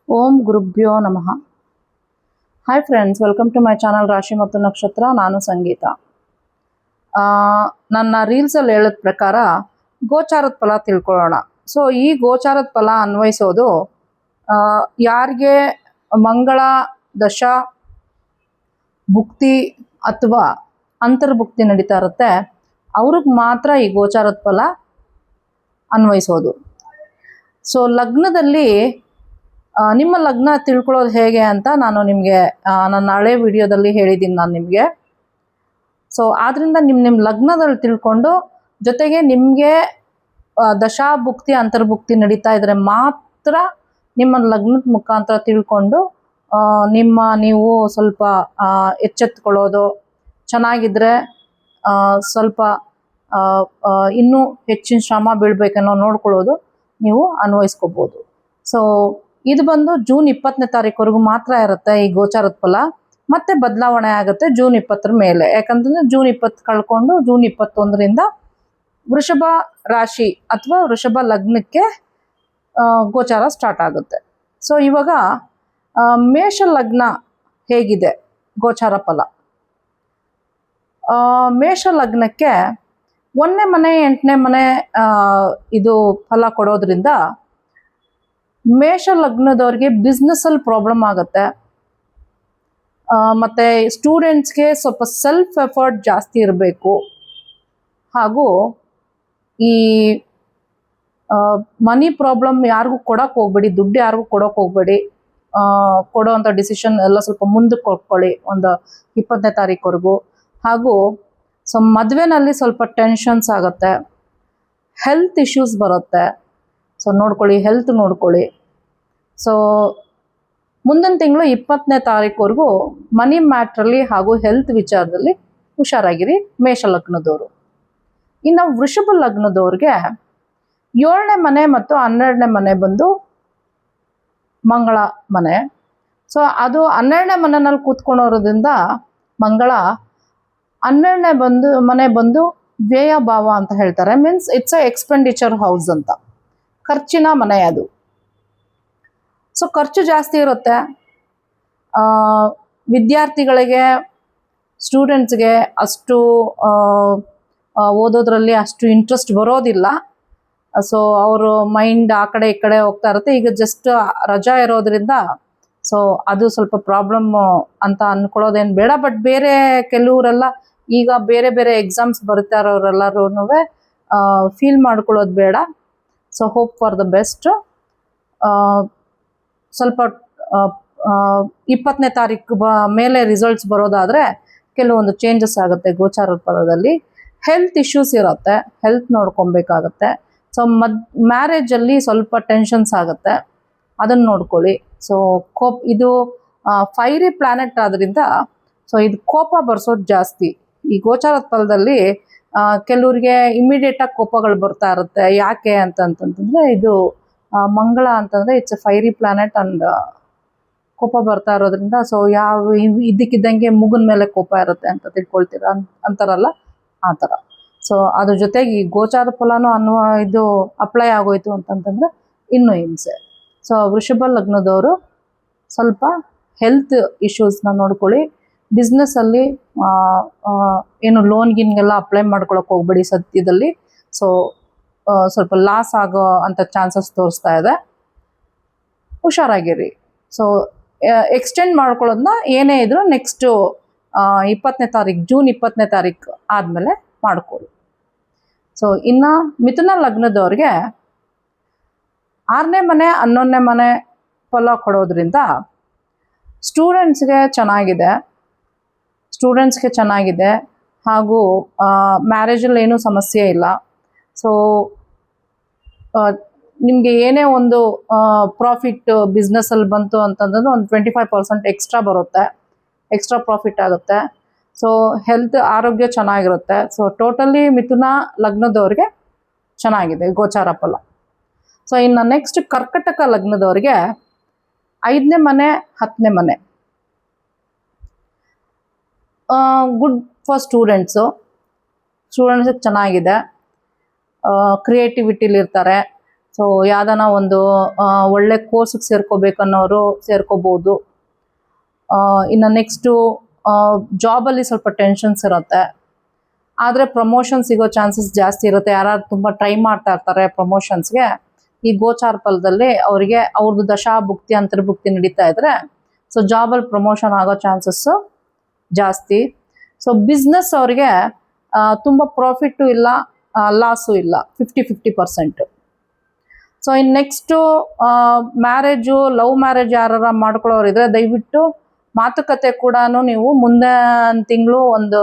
ಓಂ ಗುರುಭ್ಯೋ ನಮಃ. Hi friends, welcome to my channel ರಾಶಿ ಮತ್ತು ನಕ್ಷತ್ರ. ನಾನು ಸಂಗೀತ. ನನ್ನ ರೀಲ್ಸಲ್ಲಿ ಹೇಳಿದ ಪ್ರಕಾರ ಗೋಚಾರದ ಫಲ ತಿಳ್ಕೊಳ್ಳೋಣ. ಸೊ ಈ ಗೋಚಾರದ ಫಲ ಅನ್ವಯಿಸೋದು ಯಾರಿಗೆ ಮಂಗಳ ದಶ ಭುಕ್ತಿ ಅಥವಾ ಅಂತರ್ಭುಕ್ತಿ ನಡೀತಾ ಇರುತ್ತೆ ಅವ್ರಿಗೆ ಮಾತ್ರ ಈ ಗೋಚಾರದ ಫಲ ಅನ್ವಯಿಸೋದು. ಸೊ ಲಗ್ನದಲ್ಲಿ ನಿಮ್ಮ ಲಗ್ನ ತಿಳ್ಕೊಳ್ಳೋದು ಹೇಗೆ ಅಂತ ನಾನು ನಿಮಗೆ ನನ್ನ ಹಳೆ ವಿಡಿಯೋದಲ್ಲಿ ಹೇಳಿದ್ದೀನಿ ನಾನು ನಿಮಗೆ. ಸೊ ಆದ್ದರಿಂದ ನಿಮ್ಮ ಲಗ್ನದಲ್ಲಿ ತಿಳ್ಕೊಂಡು ಜೊತೆಗೆ ನಿಮಗೆ ದಶಾಭುಕ್ತಿ ಅಂತರ್ಭುಕ್ತಿ ನಡೀತಾ ಇದ್ರೆ ಮಾತ್ರ ನಿಮ್ಮ ಲಗ್ನದ ಮುಖಾಂತರ ತಿಳ್ಕೊಂಡು ನೀವು ಸ್ವಲ್ಪ ಎಚ್ಚೆತ್ಕೊಳ್ಳೋದು, ಚೆನ್ನಾಗಿದ್ರೆ ಸ್ವಲ್ಪ ಇನ್ನೂ ಹೆಚ್ಚಿನ ಶ್ರಮ ಬೀಳ್ಬೇಕನ್ನೋ ನೋಡ್ಕೊಳ್ಳೋದು ನೀವು ಅನ್ವಯಿಸ್ಕೋಬೋದು. ಸೊ ಇದು ಬಂದು ಜೂನ್ 20ನೇ ತಾರೀಕುವರೆಗೂ ಮಾತ್ರ ಇರುತ್ತೆ ಈ ಗೋಚಾರದ ಫಲ. ಮತ್ತೆ ಬದಲಾವಣೆ ಆಗುತ್ತೆ ಜೂನ್ 20ರ ಮೇಲೆ. ಯಾಕಂತಂದ್ರೆ ಜೂನ್ 20 ಕಳ್ಕೊಂಡು ಜೂನ್ 21ರಿಂದ ವೃಷಭ ರಾಶಿ ಅಥವಾ ವೃಷಭ ಲಗ್ನಕ್ಕೆ ಗೋಚಾರ ಸ್ಟಾರ್ಟ್ ಆಗುತ್ತೆ. ಸೊ ಇವಾಗ ಮೇಷ ಲಗ್ನ ಹೇಗಿದೆ ಗೋಚಾರ ಫಲ? ಮೇಷ ಲಗ್ನಕ್ಕೆ 1ನೇ ಮನೆ 8ನೇ ಮನೆ ಇದು ಫಲ ಕೊಡೋದ್ರಿಂದ ಮೇಷ ಲಗ್ನದವ್ರಿಗೆ ಬಿಸ್ನೆಸ್ಸಲ್ಲಿ ಪ್ರಾಬ್ಲಮ್ ಆಗುತ್ತೆ. ಮತ್ತು ಸ್ಟೂಡೆಂಟ್ಸ್ಗೆ ಸ್ವಲ್ಪ ಸೆಲ್ಫ್ ಎಫರ್ಟ್ ಜಾಸ್ತಿ ಇರಬೇಕು. ಹಾಗೂ ಈ ಮನಿ ಪ್ರಾಬ್ಲಮ್ ಯಾರಿಗೂ ಕೊಡೋಕೆ ಹೋಗ್ಬೇಡಿ, ದುಡ್ಡು ಯಾರಿಗೂ ಕೊಡೋಕೆ ಹೋಗ್ಬೇಡಿ. ಕೊಡೋವಂಥ ಡಿಸಿಷನ್ ಎಲ್ಲ ಸ್ವಲ್ಪ ಮುಂದಕ್ಕೆ ಕೊಟ್ಕೊಳ್ಳಿ ಒಂದು 20ನೇ ತಾರೀಕುವರೆಗೂ. ಹಾಗೂ ಸೊ ಮದುವೆನಲ್ಲಿ ಸ್ವಲ್ಪ ಟೆನ್ಷನ್ಸ್ ಆಗುತ್ತೆ, ಹೆಲ್ತ್ ಇಶ್ಯೂಸ್ ಬರುತ್ತೆ. ಸೊ ನೋಡ್ಕೊಳ್ಳಿ, ಹೆಲ್ತ್ ನೋಡ್ಕೊಳ್ಳಿ. ಸೊ ಮುಂದಿನ ತಿಂಗಳು 20ನೇ ತಾರೀಕುವರೆಗೂ ಮನಿ ಮ್ಯಾಟ್ರಲ್ಲಿ ಹಾಗೂ ಹೆಲ್ತ್ ವಿಚಾರದಲ್ಲಿ ಹುಷಾರಾಗಿರಿ ಮೇಷ ಲಗ್ನದವರು. ಇನ್ನು ವೃಷಭ ಲಗ್ನದವ್ರಿಗೆ 7ನೇ ಮನೆ ಮತ್ತು 12ನೇ ಮನೆ ಬಂದು ಮಂಗಳ ಮನೆ. ಸೊ ಅದು 12ನೇ ಮನೆಯಲ್ಲಿ ಕೂತ್ಕೊಳ್ಳೋದ್ರಿಂದ ಮಂಗಳ 12ನೇ ಮನೆ ಬಂದು ವ್ಯಯ ಭಾವ ಅಂತ ಹೇಳ್ತಾರೆ. Means it's A expenditure house ಅಂತ, ಖರ್ಚಿನ ಮನೆ ಅದು. ಸೊ ಖರ್ಚು ಜಾಸ್ತಿ ಇರುತ್ತೆ. ವಿದ್ಯಾರ್ಥಿಗಳಿಗೆ, ಸ್ಟೂಡೆಂಟ್ಸ್ಗೆ ಅಷ್ಟು ಓದೋದ್ರಲ್ಲಿ ಅಷ್ಟು ಇಂಟ್ರೆಸ್ಟ್ ಬರೋದಿಲ್ಲ. ಸೊ ಅವರು ಮೈಂಡ್ ಆ ಕಡೆ ಈ ಕಡೆ ಹೋಗ್ತಾ ಇರುತ್ತೆ. ಈಗ ಜಸ್ಟ್ ರಜಾ ಇರೋದ್ರಿಂದ ಸೊ ಅದು ಸ್ವಲ್ಪ ಪ್ರಾಬ್ಲಮ್ ಅಂತ ಅಂದ್ಕೊಳ್ಳೋದೇನು ಬೇಡ. ಬಟ್ ಬೇರೆ ಕೆಲವರೆಲ್ಲ ಈಗ ಬೇರೆ ಬೇರೆ ಎಕ್ಸಾಮ್ಸ್ ಬರಿತಾ ಇರೋರೆಲ್ಲರೂ ಫೀಲ್ ಮಾಡ್ಕೊಳ್ಳೋದು ಬೇಡ. So hope for the best. ಸ್ವಲ್ಪ 20ನೇ ತಾರೀಕು ಮೇಲೆ ರಿಸಲ್ಟ್ಸ್ ಬರೋದಾದರೆ ಕೆಲವೊಂದು ಚೇಂಜಸ್ ಆಗುತ್ತೆ ಗೋಚಾರದ ಫಲದಲ್ಲಿ. ಹೆಲ್ತ್ ಇಶ್ಯೂಸ್ ಇರುತ್ತೆ, ಹೆಲ್ತ್ ನೋಡ್ಕೊಬೇಕಾಗತ್ತೆ. ಸೊ ಮ್ಯಾರೇಜಲ್ಲಿ ಸ್ವಲ್ಪ ಟೆನ್ಷನ್ಸ್ ಆಗುತ್ತೆ, ಅದನ್ನು ನೋಡ್ಕೊಳ್ಳಿ. ಸೊ ಇದು ಫೈರಿ ಪ್ಲಾನೆಟ್ ಆದ್ದರಿಂದ ಸೊ ಇದು ಕೋಪ ಬರ್ಸೋದು ಜಾಸ್ತಿ ಈ ಗೋಚಾರದ ಫಲದಲ್ಲಿ. ಕೆಲವ್ರಿಗೆ ಇಮಿಡಿಯೇಟಾಗಿ ಕೋಪಗಳು ಬರ್ತಾ ಇರುತ್ತೆ. ಯಾಕೆ ಅಂತಂತಂದರೆ ಇದು ಮಂಗಳ ಅಂತಂದರೆ it's A fiery planet and ಕೋಪ ಬರ್ತಾ ಇರೋದ್ರಿಂದ ಸೊ ಇದ್ದಕ್ಕಿದ್ದಂಗೆ ಮುಗಿನ ಮೇಲೆ ಕೋಪ ಇರುತ್ತೆ ಅಂತ ತಿಳ್ಕೊಳ್ತೀರ ಅಂತಾರಲ್ಲ, ಆ ಥರ. ಸೊ ಅದ್ರ ಜೊತೆಗೆ ಈ ಗೋಚಾರ ಫಲನೂ ಇದು ಅಪ್ಲೈ ಆಗೋಯ್ತು ಅಂತಂತಂದರೆ ಇನ್ನೂ ಹಿಂಸೆ. ಸೊ ವೃಷಭ ಲಗ್ನದವರು ಸ್ವಲ್ಪ ಹೆಲ್ತ್ ಇಶ್ಯೂಸ್ನ ನೋಡ್ಕೊಳ್ಳಿ. ಬಿಸ್ನೆಸ್ಸಲ್ಲಿ ಏನು ಲೋನ್ಗಿನ್ಗೆಲ್ಲ ಅಪ್ಲೈ ಮಾಡ್ಕೊಳಕ್ಕೆ ಹೋಗ್ಬೇಡಿ ಸದ್ಯದಲ್ಲಿ. ಸೊ ಸ್ವಲ್ಪ ಲಾಸ್ ಆಗೋ ಅಂಥ ಚಾನ್ಸಸ್ ತೋರಿಸ್ತಾ ಇದೆ, ಹುಷಾರಾಗಿರಿ. ಸೊ ಎಕ್ಸ್ಟೆಂಡ್ ಮಾಡ್ಕೊಳ್ಳೋದನ್ನ ಏನೇ ಇದ್ರೂ ನೆಕ್ಸ್ಟು 20ನೇ ತಾರೀಕು ಜೂನ್ 20ನೇ ತಾರೀಕು ಆದಮೇಲೆ ಮಾಡ್ಕೊಳ್ಳಿ. ಸೊ ಇನ್ನು ಮಿಥುನ ಲಗ್ನದವ್ರಿಗೆ 6ನೇ ಮನೆ 11ನೇ ಮನೆ ಫಲ ಕೊಡೋದ್ರಿಂದ ಸ್ಟೂಡೆಂಟ್ಸ್ಗೆ ಚೆನ್ನಾಗಿದೆ. ಹಾಗೂ ಮ್ಯಾರೇಜಲ್ಲಿ ಏನೂ ಸಮಸ್ಯೆ ಇಲ್ಲ. ಸೊ ನಿಮಗೆ ಏನೇ ಒಂದು ಪ್ರಾಫಿಟ್ ಬಿಸ್ನೆಸ್ಸಲ್ಲಿ ಬಂತು ಅಂತಂದ್ರೆ ಒಂದು 25% ಎಕ್ಸ್ಟ್ರಾ ಬರುತ್ತೆ, ಎಕ್ಸ್ಟ್ರಾ ಪ್ರಾಫಿಟ್ ಆಗುತ್ತೆ. ಸೊ ಹೆಲ್ತ್ ಆರೋಗ್ಯ ಚೆನ್ನಾಗಿರುತ್ತೆ. ಸೊ ಟೋಟಲಿ ಮಿಥುನ ಲಗ್ನದವ್ರಿಗೆ ಚೆನ್ನಾಗಿದೆ ಗೋಚಾರ ಫಲ. ಸೊ ಇನ್ನು ನೆಕ್ಸ್ಟ್ ಕರ್ಕಟಕ ಲಗ್ನದವ್ರಿಗೆ 5ನೇ ಮನೆ 10ನೇ ಮನೆ ಗುಡ್ ಫಾರ್ ಸ್ಟೂಡೆಂಟ್ಸಿಗೆ ಚೆನ್ನಾಗಿದೆ. ಕ್ರಿಯೇಟಿವಿಟಿಲಿರ್ತಾರೆ. ಸೊ ಯಾವ್ದಾನ ಒಂದು ಒಳ್ಳೆ ಕೋರ್ಸಿಗೆ ಸೇರ್ಕೋಬೇಕನ್ನೋರು ಸೇರ್ಕೋಬೋದು. ಇನ್ನು ನೆಕ್ಸ್ಟು ಜಾಬಲ್ಲಿ ಸ್ವಲ್ಪ ಟೆನ್ಷನ್ಸ್ ಇರುತ್ತೆ, ಆದರೆ ಪ್ರಮೋಷನ್ ಸಿಗೋ ಚಾನ್ಸಸ್ ಜಾಸ್ತಿ ಇರುತ್ತೆ. ಯಾರು ತುಂಬ ಟ್ರೈ ಮಾಡ್ತಾ ಇರ್ತಾರೆ ಪ್ರಮೋಷನ್ಸ್ಗೆ, ಈ ಗೋಚಾರ ಫಲದಲ್ಲಿ ಅವರಿಗೆ ಅವ್ರದ್ದು ದಶಾಭುಕ್ತಿ ಅಂತರ್ಭುಕ್ತಿ ನಡೀತಾ ಇದ್ರೆ ಸೊ ಜಾಬಲ್ಲಿ ಪ್ರಮೋಷನ್ ಆಗೋ ಚಾನ್ಸಸ್ಸು ಜಾಸ್ತಿ. ಸೊ ಬಿಸ್ನೆಸ್ ಅವ್ರಿಗೆ ತುಂಬ ಪ್ರಾಫಿಟ್ಟು ಇಲ್ಲ, ಲಾಸು ಇಲ್ಲ, 50-50%. ಸೊ ಇನ್ನು ನೆಕ್ಸ್ಟು ಮ್ಯಾರೇಜು, ಲವ್ ಮ್ಯಾರೇಜ್ ಯಾರು ಮಾಡ್ಕೊಳ್ಳೋರಿದ್ರೆ ದಯವಿಟ್ಟು ಮಾತುಕತೆ ಕೂಡ ನೀವು ಮುಂದೆ ತಿಂಗಳು ಒಂದು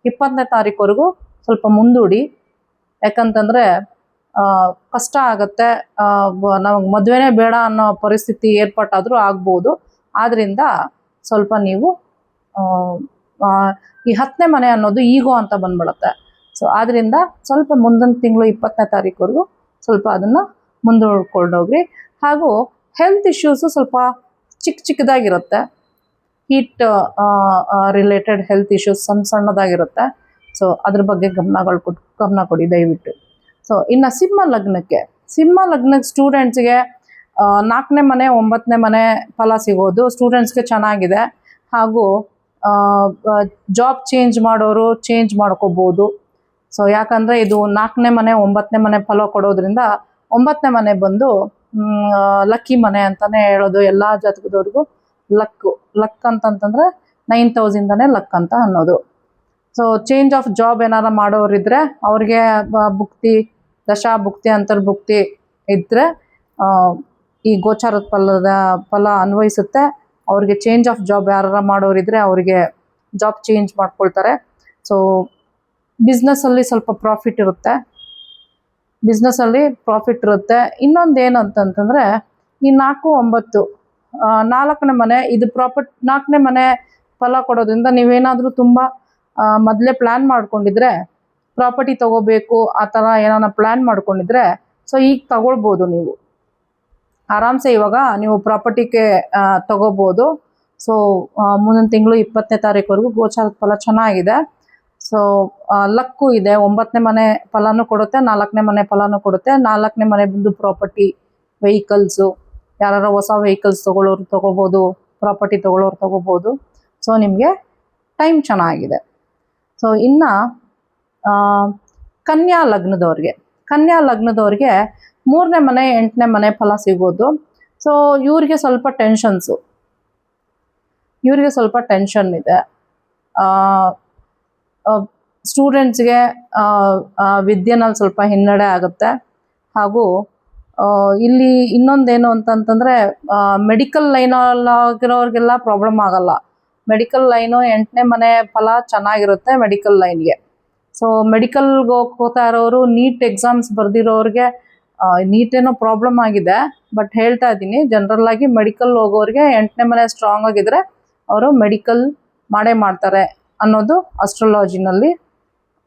20ನೇ ತಾರೀಕುವರೆಗೂ ಸ್ವಲ್ಪ ಮುಂದೂಡಿ. ಯಾಕಂತಂದರೆ ಕಷ್ಟ ಆಗುತ್ತೆ, ನಮಗೆ ಮದುವೆನೇ ಬೇಡ ಅನ್ನೋ ಪರಿಸ್ಥಿತಿ ಏರ್ಪಾಟಾದರೂ ಆಗ್ಬೋದು. ಆದ್ದರಿಂದ ಸ್ವಲ್ಪ ನೀವು ಈ 10ನೇ ಮನೆ ಅನ್ನೋದು ಈಗೋ ಅಂತ ಬಂದ್ಬಿಡುತ್ತೆ. ಸೊ ಆದ್ದರಿಂದ ಸ್ವಲ್ಪ ಮುಂದಿನ ತಿಂಗಳು 20ನೇ ತಾರೀಕುವರೆಗೂ ಸ್ವಲ್ಪ ಅದನ್ನು ಮುಂದೂಡ್ಕೊಂಡೋಗ್ರಿ. ಹಾಗೂ ಹೆಲ್ತ್ ಇಶ್ಯೂಸು ಸ್ವಲ್ಪ ಚಿಕ್ಕದಾಗಿರುತ್ತೆ, ಹೀಟ್ ರಿಲೇಟೆಡ್ ಹೆಲ್ತ್ ಇಶ್ಯೂಸ್ ಸಣ್ಣದಾಗಿರುತ್ತೆ. ಸೊ ಅದ್ರ ಬಗ್ಗೆ ಗಮನ ಕೊಡಿ ದಯವಿಟ್ಟು. ಸೊ ಇನ್ನು ಸಿಂಹ ಲಗ್ನಕ್ಕೆ ಸ್ಟೂಡೆಂಟ್ಸ್ಗೆ 4ನೇ ಮನೆ 9ನೇ ಮನೆ ಫಲ ಸಿಗೋದು ಸ್ಟೂಡೆಂಟ್ಸ್ಗೆ ಚೆನ್ನಾಗಿದೆ. ಹಾಗೂ ಜಾಬ್ ಚೇಂಜ್ ಮಾಡೋರು ಚೇಂಜ್ ಮಾಡ್ಕೋಬೋದು. ಸೊ ಯಾಕಂದರೆ ಇದು 4ನೇ ಮನೆ 9ನೇ ಮನೆ ಫಲ ಕೊಡೋದ್ರಿಂದ 9ನೇ ಮನೆ ಬಂದು ಲಕ್ಕಿ ಮನೆ ಅಂತಲೇ ಹೇಳೋದು. ಎಲ್ಲ ಜಾತಕದವ್ರಿಗೂ ಲಕ್ ಅಂತಂತಂದರೆ 9000ಇಂದನೇ ಲಕ್ ಅಂತ ಅನ್ನೋದು. ಸೊ ಚೇಂಜ್ ಆಫ್ ಜಾಬ್ ಏನಾರು ಮಾಡೋರಿದ್ರೆ ಅವ್ರಿಗೆ ಭುಕ್ತಿ, ದಶಾಭುಕ್ತಿ ಅಂತರ್ಭುಕ್ತಿ ಇದ್ದರೆ ಈ ಗೋಚಾರದ ಫಲ ಅನ್ವಯಿಸುತ್ತೆ. ಅವ್ರಿಗೆ ಚೇಂಜ್ ಆಫ್ ಜಾಬ್ ಯಾರು ಮಾಡೋರಿದ್ರೆ ಅವರಿಗೆ ಜಾಬ್ ಚೇಂಜ್ ಮಾಡ್ಕೊಳ್ತಾರೆ. ಸೊ ಬಿಸ್ನೆಸ್ಸಲ್ಲಿ ಸ್ವಲ್ಪ ಪ್ರಾಫಿಟ್ ಇರುತ್ತೆ. ಇನ್ನೊಂದು ಏನು ಅಂತಂತಂದರೆ ಈ 4-9 4ನೇ ಮನೆ ಇದು 4ನೇ ಮನೆ ಫಲ ಕೊಡೋದ್ರಿಂದ ನೀವೇನಾದರೂ ತುಂಬ ಮೊದಲೇ ಪ್ಲ್ಯಾನ್ ಮಾಡ್ಕೊಂಡಿದ್ರೆ, ಪ್ರಾಪರ್ಟಿ ತೊಗೋಬೇಕು ಆ ಥರ ಏನಾನ ಪ್ಲ್ಯಾನ್ ಮಾಡ್ಕೊಂಡಿದ್ರೆ ಸೊ ಈಗ ತಗೊಳ್ಬೋದು. ನೀವು ಆರಾಮ್ಸೆ ಇವಾಗ ನೀವು ಪ್ರಾಪರ್ಟಿಗೆ ತಗೋಬೋದು. ಸೊ ಮುಂದಿನ ತಿಂಗಳು 20ನೇ ತಾರೀಕುವರೆಗೂ ಗೋಚಾರದ ಫಲ ಚೆನ್ನಾಗಿದೆ. ಸೊ ಲಕ್ಕು ಇದೆ. 9ನೇ ಮನೆ ಫಲನೂ ಕೊಡುತ್ತೆ, 4ನೇ ಮನೆ ಫಲನೂ ಕೊಡುತ್ತೆ. 4ನೇ ಮನೆ ಬಂದು ಪ್ರಾಪರ್ಟಿ, ವೆಹಿಕಲ್ಸು, ಯಾರು ಹೊಸ ವೆಹಿಕಲ್ಸ್ ತೊಗೋಬೋದು, ಪ್ರಾಪರ್ಟಿ ತೊಗೋಬೋದು. ಸೊ ನಿಮಗೆ ಟೈಮ್ ಚೆನ್ನಾಗಿದೆ. ಸೊ ಇನ್ನು ಕನ್ಯಾ ಲಗ್ನದವ್ರಿಗೆ 3ನೇ ಮನೆ 8ನೇ ಮನೆ ಫಲ ಸಿಗೋದು. ಸೊ ಇವ್ರಿಗೆ ಸ್ವಲ್ಪ ಟೆನ್ಷನ್ ಇದೆ. ಸ್ಟೂಡೆಂಟ್ಸ್ಗೆ ವಿದ್ಯೆನಲ್ಲಿ ಸ್ವಲ್ಪ ಹಿನ್ನಡೆ ಆಗುತ್ತೆ. ಹಾಗೂ ಇಲ್ಲಿ ಇನ್ನೊಂದೇನು ಅಂತಂತಂದರೆ ಮೆಡಿಕಲ್ ಲೈನಲ್ಲಾಗಿರೋರಿಗೆಲ್ಲ ಪ್ರಾಬ್ಲಮ್ ಆಗಲ್ಲ. ಮೆಡಿಕಲ್ ಲೈನು 8ನೇ ಮನೆ ಫಲ ಚೆನ್ನಾಗಿರುತ್ತೆ ಮೆಡಿಕಲ್ ಲೈನ್ಗೆ. ಸೊ ಮೆಡಿಕಲ್ಗೆ ಹೋಗ್ತಾ ಇರೋರು, ನೀಟ್ ಎಕ್ಸಾಮ್ಸ್ ಬರೆದಿರೋರಿಗೆ ನೀಟೇನೋ ಪ್ರಾಬ್ಲಮ್ ಆಗಿದೆ, ಬಟ್ ಹೇಳ್ತಾ ಇದ್ದೀನಿ ಜನರಲ್ಲಾಗಿ ಮೆಡಿಕಲ್ ಹೋಗೋರಿಗೆ 8ನೇ ಮನೆ ಸ್ಟ್ರಾಂಗ್ ಆಗಿದ್ರೆ ಅವರು ಮೆಡಿಕಲ್ ಮಾಡ್ತಾರೆ ಅನ್ನೋದು ಅಸ್ಟ್ರಾಲಜಿನಲ್ಲಿ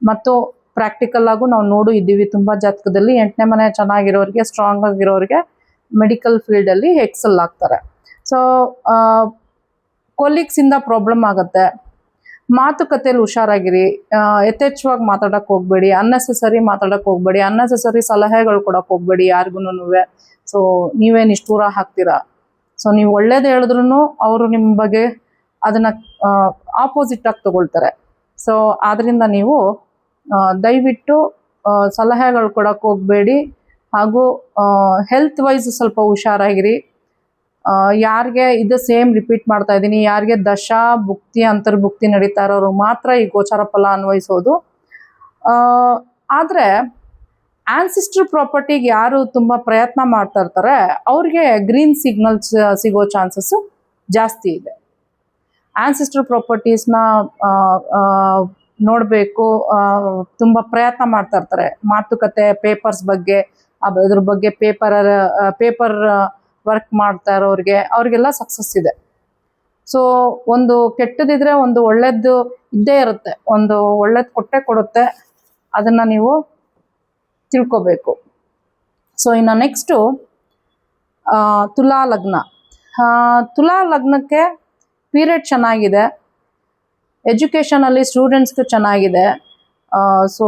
ಮತ್ತು ಪ್ರಾಕ್ಟಿಕಲ್ಲಾಗೂ ನಾವು ಇದ್ದೀವಿ. ತುಂಬ ಜಾತಕದಲ್ಲಿ 8ನೇ ಮನೆ ಚೆನ್ನಾಗಿರೋರಿಗೆ, ಸ್ಟ್ರಾಂಗ್ ಆಗಿರೋರಿಗೆ ಮೆಡಿಕಲ್ ಫೀಲ್ಡಲ್ಲಿ ಎಕ್ಸೆಲ್ ಆಗ್ತಾರೆ. ಸೊ ಕೊಲೀಗ್ಸಿಂದ ಪ್ರಾಬ್ಲಮ್ ಆಗುತ್ತೆ. ಮಾತುಕತೆಯಲ್ಲಿ ಹುಷಾರಾಗಿರಿ. ಯಥೇಚ್ಛವಾಗಿ ಮಾತಾಡೋಕ್ಕೆ ಹೋಗಬೇಡಿ, ಅನ್ನೆಸೆಸರಿ ಮಾತಾಡೋಕ್ಕೆ ಹೋಗಬೇಡಿ, ಅನ್ನೆಸೆಸರಿ ಸಲಹೆಗಳು ಕೊಡೋಕ್ಕೆ ಹೋಗಬೇಡಿ ಯಾರಿಗೂ. ಸೊ ನೀವೇ ನಿಷ್ಠೂರ ಹಾಕ್ತೀರಾ. ಸೊ ನೀವು ಒಳ್ಳೇದು ಹೇಳಿದ್ರೂ ಅವರು ನಿಮ್ಮ ಬಗ್ಗೆ ಅದನ್ನು ಆಪೋಸಿಟಾಗಿ ತಗೊಳ್ತಾರೆ. ಸೊ ಆದ್ದರಿಂದ ನೀವು ದಯವಿಟ್ಟು ಸಲಹೆಗಳು ಕೊಡೋಕ್ಕೆ ಹೋಗಬೇಡಿ. ಹಾಗೂ ಹೆಲ್ತ್ ವೈಸ್ ಸ್ವಲ್ಪ ಹುಷಾರಾಗಿರಿ. ಯಾರಿಗೆ ಇದು ಸೇಮ್ ರಿಪೀಟ್ ಮಾಡ್ತಾ ಇದ್ದೀನಿ, ಯಾರಿಗೆ ದಶಾ ಭುಕ್ತಿ ಅಂತರ್ಭುಕ್ತಿ ನಡೀತಾ ಇರೋರು ಮಾತ್ರ ಈ ಗೋಚಾರ ಫಲ ಅನ್ವಯಿಸೋದು. ಆದರೆ ಆನ್ಸಿಸ್ಟರ್ ಪ್ರಾಪರ್ಟಿಗೆ ಯಾರು ತುಂಬ ಪ್ರಯತ್ನ ಮಾಡ್ತಾ ಇರ್ತಾರೆ ಅವ್ರಿಗೆ ಗ್ರೀನ್ ಸಿಗ್ನಲ್ಸ್ ಸಿಗೋ ಚಾನ್ಸಸ್ಸು ಜಾಸ್ತಿ ಇದೆ. ಆನ್ಸಿಸ್ಟರ್ ಪ್ರಾಪರ್ಟೀಸ್ನ ನೋಡಬೇಕು, ತುಂಬ ಪ್ರಯತ್ನ ಮಾಡ್ತಾ ಇರ್ತಾರೆ. ಮಾತುಕತೆ, ಪೇಪರ್ಸ್ ಬಗ್ಗೆ, ಅದ್ರ ಬಗ್ಗೆ ಪೇಪರ್ ವರ್ಕ್ ಮಾಡ್ತಾ ಅವ್ರಿಗೆಲ್ಲ ಸಕ್ಸಸ್ ಇದೆ. ಸೊ ಒಂದು ಕೆಟ್ಟದಿದ್ರೆ ಒಂದು ಒಳ್ಳೇದು ಇದ್ದೇ ಇರುತ್ತೆ, ಒಂದು ಒಳ್ಳೇದು ಕೊಡುತ್ತೆ. ಅದನ್ನು ನೀವು ತಿಳ್ಕೊಬೇಕು. ಸೊ ಇನ್ನು ನೆಕ್ಸ್ಟು ತುಲಾ ಲಗ್ನಕ್ಕೆ ಪೀರಿಯಡ್ ಚೆನ್ನಾಗಿದೆ. ಎಜುಕೇಷನಲ್ಲಿ ಸ್ಟೂಡೆಂಟ್ಸ್ಗೆ ಚೆನ್ನಾಗಿದೆ. ಸೊ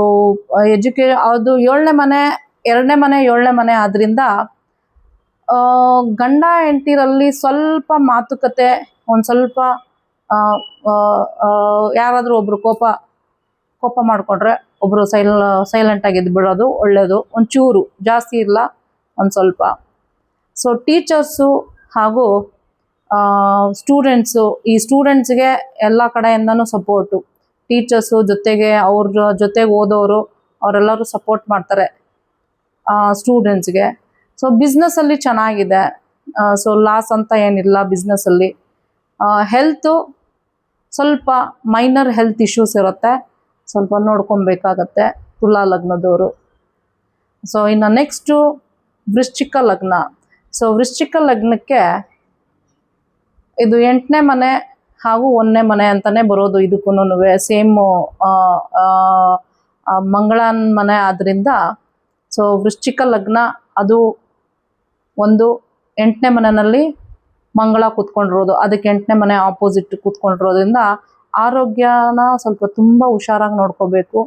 ಅದು 7ನೇ ಮನೆ 2ನೇ ಮನೆ 7ನೇ ಮನೆ ಆದ್ರಿಂದ ಗಂಡ ಹೆಂಡತಿರಲ್ಲಿ ಸ್ವಲ್ಪ ಮಾತುಕತೆ, ಒಂದು ಸ್ವಲ್ಪ ಯಾರಾದರೂ ಒಬ್ರು ಕೋಪ ಮಾಡಿಕೊಂಡ್ರೆ ಒಬ್ಬರು ಸೈಲೆಂಟಾಗಿ ಇದ್ದು ಬಿಡೋದು ಒಳ್ಳೆಯದು. ಒಂಚೂರು ಜಾಸ್ತಿ ಇಲ್ಲ, ಒಂದು ಸ್ವಲ್ಪ. ಸೊ ಟೀಚರ್ಸು ಹಾಗೂ ಸ್ಟೂಡೆಂಟ್ಸು, ಈ ಸ್ಟೂಡೆಂಟ್ಸ್ಗೆ ಎಲ್ಲ ಕಡೆಯಿಂದನೂ ಸಪೋರ್ಟು. ಟೀಚರ್ಸು ಜೊತೆಗೆ ಅವ್ರ ಜೊತೆಗೆ ಓದೋರು ಅವರೆಲ್ಲರೂ ಸಪೋರ್ಟ್ ಮಾಡ್ತಾರೆ ಸ್ಟೂಡೆಂಟ್ಸ್ಗೆ. ಸೊ ಬಿಸ್ನೆಸ್ಸಲ್ಲಿ ಚೆನ್ನಾಗಿದೆ. ಸೊ ಲಾಸ್ ಅಂತ ಏನಿಲ್ಲ ಬಿಸ್ನೆಸ್ಸಲ್ಲಿ. ಹೆಲ್ತು ಸ್ವಲ್ಪ ಮೈನರ್ ಹೆಲ್ತ್ ಇಶ್ಯೂಸ್ ಇರುತ್ತೆ, ಸ್ವಲ್ಪ ನೋಡ್ಕೊಬೇಕಾಗತ್ತೆ ತುಲಾ ಲಗ್ನದವರು. ಸೊ ಇನ್ನು ನೆಕ್ಸ್ಟು ವೃಶ್ಚಿಕ ಲಗ್ನ. ಸೊ ವೃಶ್ಚಿಕ ಲಗ್ನಕ್ಕೆ ಇದು 8ನೇ ಮನೆ ಹಾಗೂ 1ನೇ ಮನೆ ಅಂತಲೇ ಬರೋದು. ಇದಕ್ಕೂ ಸೇಮು ಮಂಗಳನ ಮನೆ ಆದ್ದರಿಂದ. ಸೊ ವೃಶ್ಚಿಕ ಲಗ್ನ ಅದು ಒಂದು 8ನೇ ಮನೆಯಲ್ಲಿ ಮಂಗಳ ಕೂತ್ಕೊಂಡಿರೋದು, ಅದಕ್ಕೆ 8ನೇ ಮನೆ ಆಪೋಸಿಟ್ ಕೂತ್ಕೊಂಡಿರೋದ್ರಿಂದ ಆರೋಗ್ಯನ ಸ್ವಲ್ಪ ತುಂಬ ಹುಷಾರಾಗಿ ನೋಡ್ಕೋಬೇಕು.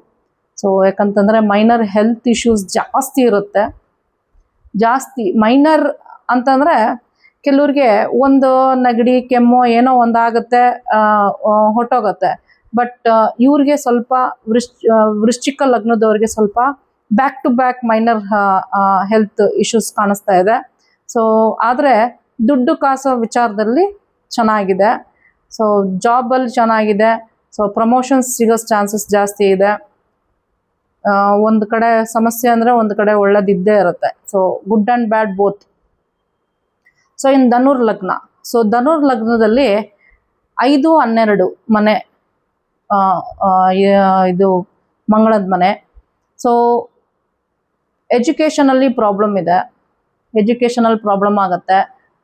ಸೊ ಯಾಕಂತಂದರೆ ಮೈನರ್ ಹೆಲ್ತ್ ಇಶ್ಯೂಸ್ ಜಾಸ್ತಿ ಇರುತ್ತೆ. ಜಾಸ್ತಿ ಮೈನರ್ ಅಂತಂದರೆ ಕೆಲವ್ರಿಗೆ ಒಂದು ನೆಗಡಿ ಕೆಮ್ಮು ಏನೋ ಒಂದಾಗುತ್ತೆ, ಹೊಟ್ಟೋಗುತ್ತೆ. ಬಟ್ ಇವ್ರಿಗೆ ಸ್ವಲ್ಪ ವೃಶ್ಚಿಕ ಲಗ್ನದವ್ರಿಗೆ ಸ್ವಲ್ಪ back to back minor health issues ಕಾಣಿಸ್ತಾ ಇದೆ. ಸೊ ಆದರೆ ದುಡ್ಡು ಕಾಸು ವಿಚಾರದಲ್ಲಿ ಚೆನ್ನಾಗಿದೆ. ಸೊ ಜಾಬಲ್ಲಿ ಚೆನ್ನಾಗಿದೆ. ಸೊ ಪ್ರಮೋಷನ್ಸ್ ಸಿಗೋ ಚಾನ್ಸಸ್ ಜಾಸ್ತಿ ಇದೆ. ಒಂದು ಕಡೆ ಸಮಸ್ಯೆ ಅಂದರೆ ಒಂದು ಕಡೆ ಒಳ್ಳೇದಿದ್ದೇ ಇರುತ್ತೆ. So good and bad both. So ಇನ್ನು ಧನುರ್ ಲಗ್ನ. ಸೊ ಧನುರ್ ಲಗ್ನದಲ್ಲಿ 5, 12 ಮನೆ ಇದು ಮಂಗಳದ ಮನೆ. ಸೊ ಎಜುಕೇಷನಲ್ಲಿ ಪ್ರಾಬ್ಲಮ್ ಇದೆ, ಎಜುಕೇಷನಲ್ಲಿ ಪ್ರಾಬ್ಲಮ್ ಆಗುತ್ತೆ,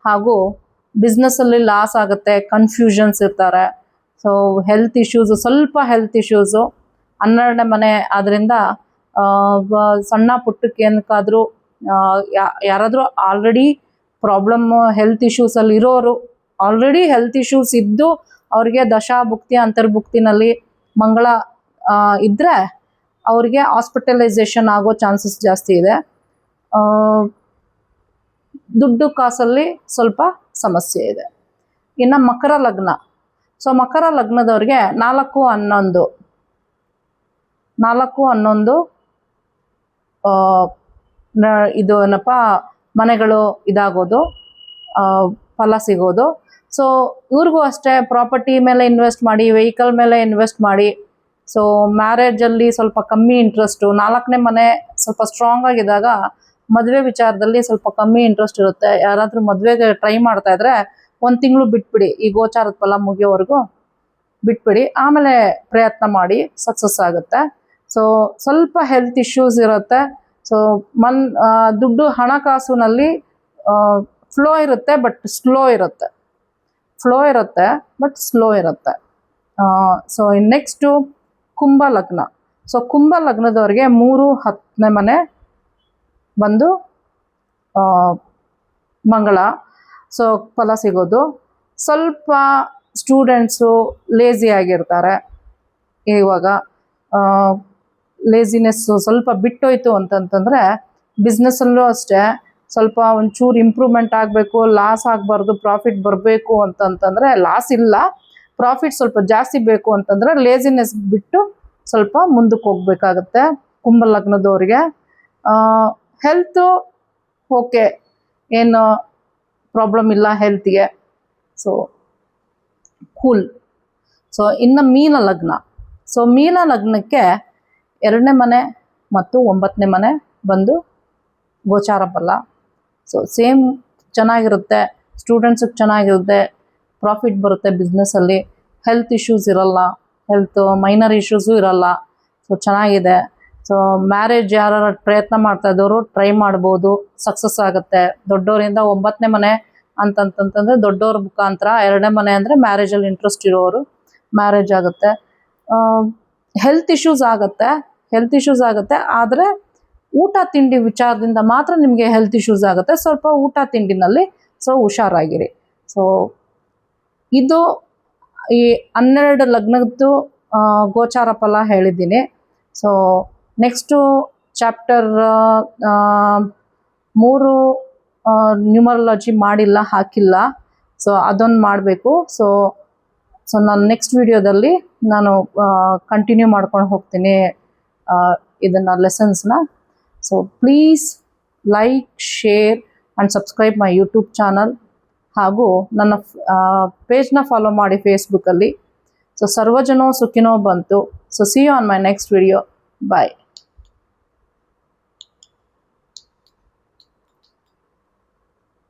ಹಾಗೂ ಬಿಸ್ನೆಸ್ಸಲ್ಲಿ ಲಾಸ್ ಆಗುತ್ತೆ, ಕನ್ಫ್ಯೂಷನ್ಸ್ ಇರ್ತಾರೆ. ಸೊ ಹೆಲ್ತ್ ಇಶ್ಯೂಸು, ಸ್ವಲ್ಪ ಹೆಲ್ತ್ ಇಶ್ಯೂಸು 12ನೇ ಮನೆ ಆದ್ದರಿಂದ ಸಣ್ಣ ಪುಟ್ಟಕ್ಕೆ ಏನಕ್ಕಾದರೂ ಯಾರಾದರೂ ಆಲ್ರೆಡಿ ಪ್ರಾಬ್ಲಮ್ಮು ಹೆಲ್ತ್ ಇಶ್ಯೂಸಲ್ಲಿ ಇರೋರು, ಆಲ್ರೆಡಿ ಹೆಲ್ತ್ ಇಶ್ಯೂಸ್ ಇದ್ದು ಅವ್ರಿಗೆ ದಶಾಭುಕ್ತಿ ಅಂತರ್ಭುಕ್ತಿನಲ್ಲಿ ಮಂಗಳ ಇದ್ದರೆ ಅವ್ರಿಗೆ ಹಾಸ್ಪಿಟಲೈಸೇಷನ್ ಆಗೋ ಚಾನ್ಸಸ್ ಜಾಸ್ತಿ ಇದೆ. ದುಡ್ಡು ಕಾಸಲ್ಲಿ ಸ್ವಲ್ಪ ಸಮಸ್ಯೆ ಇದೆ. ಇನ್ನು ಮಕರ ಲಗ್ನ. ಸೊ ಮಕರ ಲಗ್ನದವ್ರಿಗೆ 4, 11 ಇದು ಏನಪ್ಪ ಮನೆಗಳು ಇದಾಗೋದು, ಫಲ ಸಿಗೋದು. ಸೊ ಇವ್ರಿಗೂ ಅಷ್ಟೇ ಪ್ರಾಪರ್ಟಿ ಮೇಲೆ ಇನ್ವೆಸ್ಟ್ ಮಾಡಿ, ವೆಹಿಕಲ್ ಮೇಲೆ ಇನ್ವೆಸ್ಟ್ ಮಾಡಿ. ಸೊ ಮ್ಯಾರೇಜಲ್ಲಿ ಸ್ವಲ್ಪ ಕಮ್ಮಿ ಇಂಟ್ರೆಸ್ಟು. 4ನೇ ಮನೆ ಸ್ವಲ್ಪ ಸ್ಟ್ರಾಂಗ್ ಆಗಿದ್ದಾಗ ಮದುವೆ ವಿಚಾರದಲ್ಲಿ ಸ್ವಲ್ಪ ಕಮ್ಮಿ ಇಂಟ್ರೆಸ್ಟ್ ಇರುತ್ತೆ. ಯಾರಾದರೂ ಮದುವೆಗೆ ಟ್ರೈ ಮಾಡ್ತಾಯಿದ್ರೆ 1 ತಿಂಗಳು ಬಿಟ್ಬಿಡಿ, ಈ ಗೋಚಾರದ ಫಲ ಮುಗಿಯೋವರೆಗೂ ಬಿಟ್ಬಿಡಿ, ಆಮೇಲೆ ಪ್ರಯತ್ನ ಮಾಡಿ, ಸಕ್ಸಸ್ ಆಗುತ್ತೆ. ಸೊ ಸ್ವಲ್ಪ ಹೆಲ್ತ್ ಇಶ್ಯೂಸ್ ಇರುತ್ತೆ. ಸೊ ದುಡ್ಡು ಹಣಕಾಸಿನಲ್ಲಿ ಫ್ಲೋ ಇರುತ್ತೆ, ಬಟ್ ಸ್ಲೋ ಇರುತ್ತೆ. ಸೊ ನೆಕ್ಸ್ಟು ಕುಂಭ ಲಗ್ನ. ಸೊ ಕುಂಭ ಲಗ್ನದವ್ರಿಗೆ 3, 10ನೇ ಮನೆ ಬಂದು ಮಂಗಳ. ಸೊ ಫಲ ಸಿಗೋದು. ಸ್ವಲ್ಪ ಸ್ಟೂಡೆಂಟ್ಸು ಲೇಝಿ ಆಗಿರ್ತಾರೆ. ಇವಾಗ ಲೇಝಿನೆಸ್ಸು ಸ್ವಲ್ಪ ಬಿಟ್ಟೋಯ್ತು ಅಂತಂತಂದರೆ ಬಿಸ್ನೆಸ್ಸಲ್ಲೂ ಅಷ್ಟೇ ಸ್ವಲ್ಪ ಒಂಚೂರು ಇಂಪ್ರೂವ್ಮೆಂಟ್ ಆಗಬೇಕು, ಲಾಸ್ ಆಗಬಾರ್ದು, ಪ್ರಾಫಿಟ್ ಬರಬೇಕು ಅಂತಂತಂದರೆ, ಲಾಸ್ ಇಲ್ಲ, ಪ್ರಾಫಿಟ್ ಸ್ವಲ್ಪ ಜಾಸ್ತಿ ಬೇಕು ಅಂತಂದರೆ ಲೇಝಿನೆಸ್ ಬಿಟ್ಟು ಸ್ವಲ್ಪ ಮುಂದಕ್ಕೆ ಹೋಗಬೇಕಾಗತ್ತೆ ಕುಂಭ ಲಗ್ನದವ್ರಿಗೆ. ಹೆಲ್ತು ಓಕೆ, ಏನು ಪ್ರಾಬ್ಲಮ್ ಇಲ್ಲ ಹೆಲ್ತಿಗೆ. So cool. ಸೊ ಇನ್ನು ಮೀನ ಲಗ್ನ. ಸೊ ಮೀನ ಲಗ್ನಕ್ಕೆ 2ನೇ ಮನೆ ಮತ್ತು 9ನೇ ಮನೆ ಬಂದು ಗೋಚಾರ ಫಲ. ಸೊ ಸೇಮ್ ಚೆನ್ನಾಗಿರುತ್ತೆ, ಸ್ಟೂಡೆಂಟ್ಸಿಗೆ ಚೆನ್ನಾಗಿರುತ್ತೆ, ಪ್ರಾಫಿಟ್ ಬರುತ್ತೆ ಬಿಸ್ನೆಸ್ಸಲ್ಲಿ, ಹೆಲ್ತ್ ಇಶ್ಯೂಸ್ ಇರೋಲ್ಲ, ಮೈನರ್ ಇಶ್ಯೂಸು ಇರೋಲ್ಲ. ಸೊ ಚೆನ್ನಾಗಿದೆ. ಸೊ ಮ್ಯಾರೇಜ್ ಯಾರು ಪ್ರಯತ್ನ ಮಾಡ್ತಾಯಿದ್ದವರು ಟ್ರೈ ಮಾಡ್ಬೋದು, ಸಕ್ಸಸ್ ಆಗುತ್ತೆ. ದೊಡ್ಡವರಿಂದ 9ನೇ ಮನೆ ಅಂತಂತಂದರೆ ದೊಡ್ಡವ್ರ ಮುಖಾಂತರ, 2ನೇ ಮನೆ ಅಂದರೆ ಮ್ಯಾರೇಜಲ್ಲಿ ಇಂಟ್ರೆಸ್ಟ್ ಇರೋರು ಮ್ಯಾರೇಜ್ ಆಗುತ್ತೆ. ಹೆಲ್ತ್ ಇಶ್ಯೂಸ್ ಆಗುತ್ತೆ, ಆದರೆ ಊಟ ತಿಂಡಿ ವಿಚಾರದಿಂದ ಮಾತ್ರ ನಿಮಗೆ ಹೆಲ್ತ್ ಇಶ್ಯೂಸ್ ಆಗುತ್ತೆ. ಸ್ವಲ್ಪ ಊಟ ತಿಂಡಿನಲ್ಲಿ ಸೊ ಹುಷಾರಾಗಿರಿ. ಸೊ ಇದು ಈ 12 ಲಗ್ನದ್ದು ಗೋಚಾರ ಫಲ ಹೇಳಿದ್ದೀನಿ. ಸೊ ನೆಕ್ಸ್ಟು ಚಾಪ್ಟರ್ 3 ನ್ಯೂಮರಾಲಜಿ ಮಾಡಿಲ್ಲ, ಹಾಕಿಲ್ಲ. ಸೊ ಅದೊಂದು ಮಾಡಬೇಕು. ಸೊ ನಾನು ನೆಕ್ಸ್ಟ್ ವಿಡಿಯೋದಲ್ಲಿ ನಾನು ಕಂಟಿನ್ಯೂ ಮಾಡ್ಕೊಂಡು ಹೋಗ್ತೀನಿ ಇದನ್ನು ಲೆಸನ್ಸ್ನ. So please like, share and subscribe my YouTube channel. ಹಾಗೂ ನನ್ನ ಪೇಜ್ನ ಫಾಲೋ ಮಾಡಿ ಫೇಸ್ಬುಕ್ಕಲ್ಲಿ. ಸೊ ಸರ್ವಜನೋ ಸುಖಿನೋ ಬಂತು. So see you on my next video. Bye.